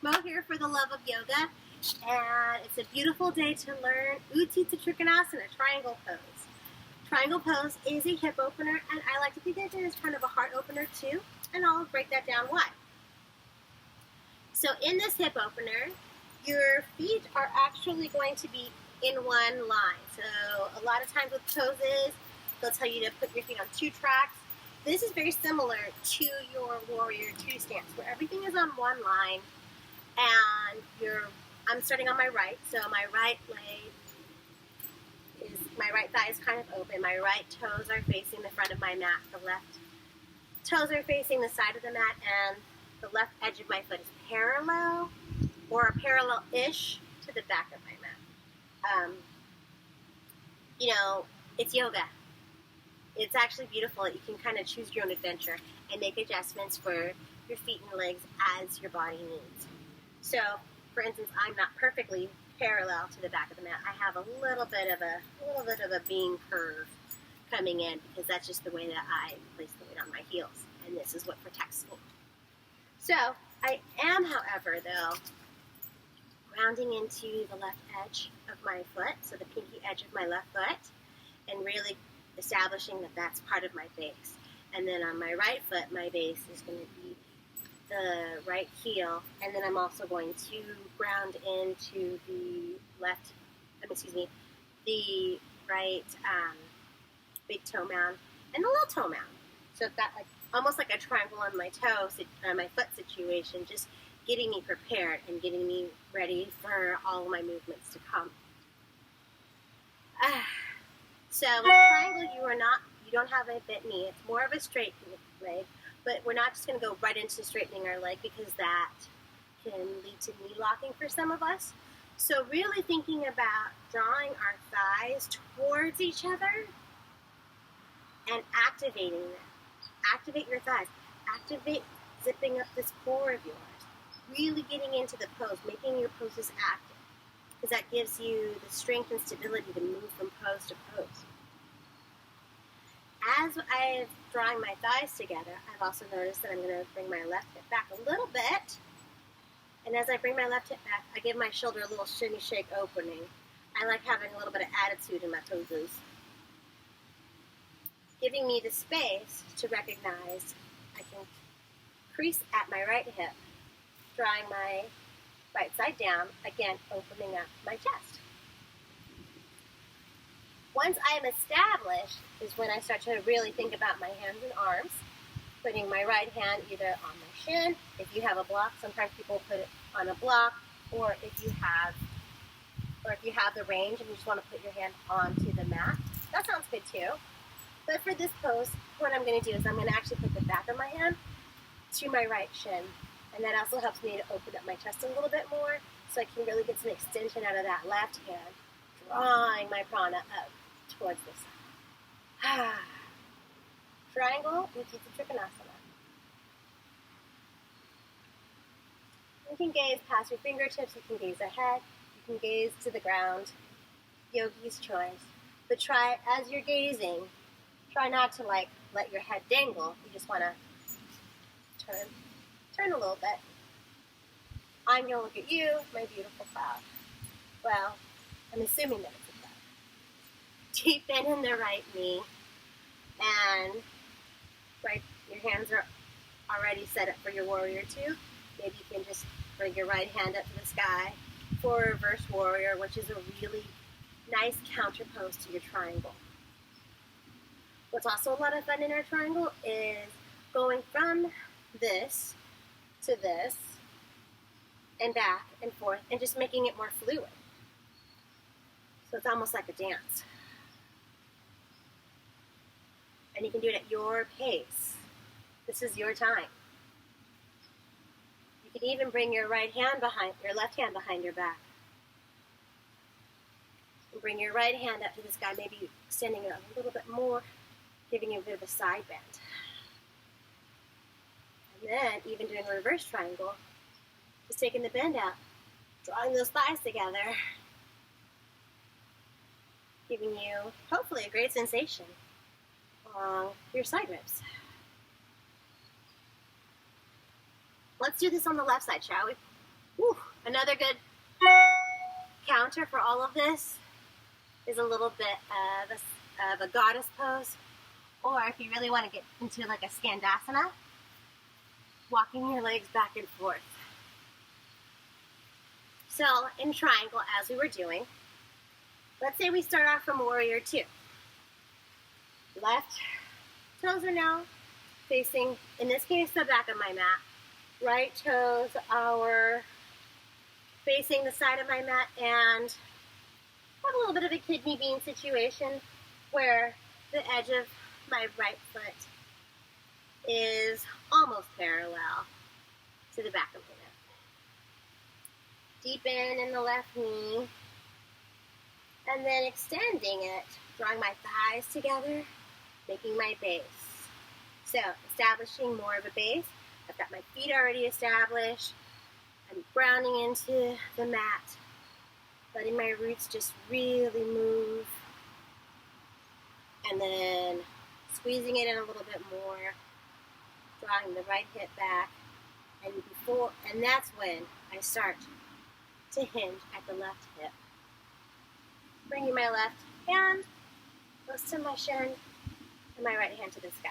Mo here for the love of yoga, and it's a beautiful day to learn Utthita Trikonasana, triangle pose. Triangle pose is a hip opener, and I like to think of it as kind of a heart opener too, and I'll break that down why. So in this hip opener, your feet are actually going to be in one line. So a lot of times with poses, they'll tell you to put your feet on 2 tracks. This is very similar to your warrior 2 stance, where everything is on one line, and I'm starting on my right, so my right thigh is kind of open, my right toes are facing the front of my mat, the left toes are facing the side of the mat, and the left edge of my foot is parallel, or parallel-ish to the back of my mat. It's yoga. It's actually beautiful. You can kind of choose your own adventure and make adjustments for your feet and legs as your body needs. So, for instance, I'm not perfectly parallel to the back of the mat. I have a little bit of a beam curve coming in because that's just the way that I place the weight on my heels, and this is what protects me. So, I am, however, though, grounding into the left edge of my foot, so the pinky edge of my left foot, and really establishing that that's part of my base. And then on my right foot, my base is going to be the right heel, and then I'm also going to ground into the right big toe mound and the little toe mound. So I've got almost like a triangle on my toe, my foot situation, just getting me prepared and getting me ready for all of my movements to come. So with triangle, you don't have a bent knee. It's more of a straight leg, but we're not just going to go right into straightening our leg because that can lead to knee locking for some of us. So really thinking about drawing our thighs towards each other and activating them. Activate your thighs. Activate zipping up this core of yours. Really getting into the pose, making your poses active, because that gives you the strength and stability to move from pose to pose. As I'm drawing my thighs together, I've also noticed that I'm going to bring my left hip back a little bit. And as I bring my left hip back, I give my shoulder a little shimmy shake opening. I like having a little bit of attitude in my poses, giving me the space to recognize I can crease at my right hip, drawing my right side down, again opening up my chest. Once I am established is when I start to really think about my hands and arms, putting my right hand either on my shin. If you have a block, sometimes people put it on a block, or if you have the range and you just want to put your hand onto the mat, that sounds good too. But for this pose, what I'm going to do is I'm going to actually put the back of my hand to my right shin, and that also helps me to open up my chest a little bit more, so I can really get some extension out of that left hand, drawing my prana up towards the side. Triangle, Utthita Trikonasana. You can gaze past your fingertips, you can gaze ahead, you can gaze to the ground, yogi's choice. But try, as you're gazing, try not to let your head dangle. You just want to turn a little bit. I'm going to look at you, my beautiful cloud. Well, I'm assuming that it's a cloud. Deep bend in the right knee, and your hands are already set up for your warrior 2. Maybe you can just bring your right hand up to the sky for a reverse warrior, which is a really nice counter pose to your triangle. What's also a lot of fun in our triangle is going from this to this and back and forth and just making it more fluid. So it's almost like a dance. And you can do it at your pace. This is your time. You can even bring your left hand behind your back. And bring your right hand up to the sky, maybe extending it a little bit more, giving you a bit of a side bend. And then even doing a reverse triangle, just taking the bend out, drawing those thighs together, giving you hopefully a great sensation along your side ribs. Let's do this on the left side, shall we? Whew. Another good counter for all of this is a little bit of a goddess pose, or if you really want to get into like a skandasana, walking your legs back and forth. So in triangle, as we were doing, let's say we start off from warrior 2. Left toes are now facing, in this case, the back of my mat. Right toes are facing the side of my mat, and I have a little bit of a kidney bean situation where the edge of my right foot is almost parallel to the back of my mat. Deepen in the left knee, and then extending it, drawing my thighs together, making my base. So, establishing more of a base. I've got my feet already established. I'm grounding into the mat, letting my roots just really move, and then squeezing it in a little bit more, drawing the right hip back, and that's when I start to hinge at the left hip. Bringing my left hand close to my shin and my right hand to the sky.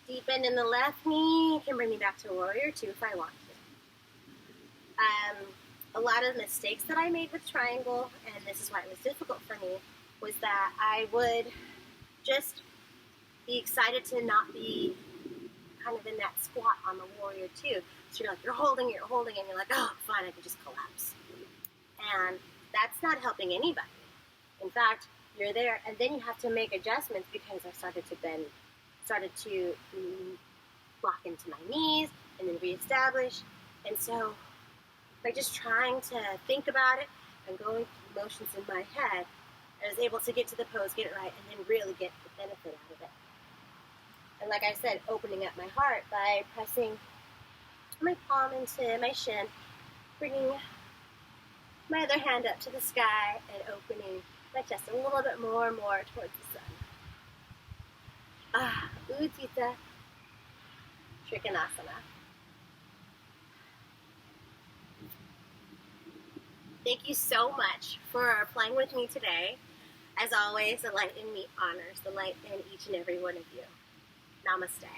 Deepen in the left knee, can bring me back to warrior 2 if I want to. A lot of mistakes that I made with triangle, and this is why it was difficult for me, was that I would just be excited to not be kind of in that squat on the warrior 2. So you're holding, and you're like, oh, fine, I can just collapse. And that's not helping anybody. In fact, you're there, and then you have to make adjustments because I started to lock into my knees and then reestablish. And so by just trying to think about it and going through motions in my head, I was able to get to the pose, get it right, and then really get the benefit out of it. And like I said, opening up my heart by pressing my palm into my shin, bringing my other hand up to the sky and opening my chest a little bit more and more towards the sun. Utthita Trikonasana. Thank you so much for playing with me today. As always, the light in me honors the light in each and every one of you. Namaste.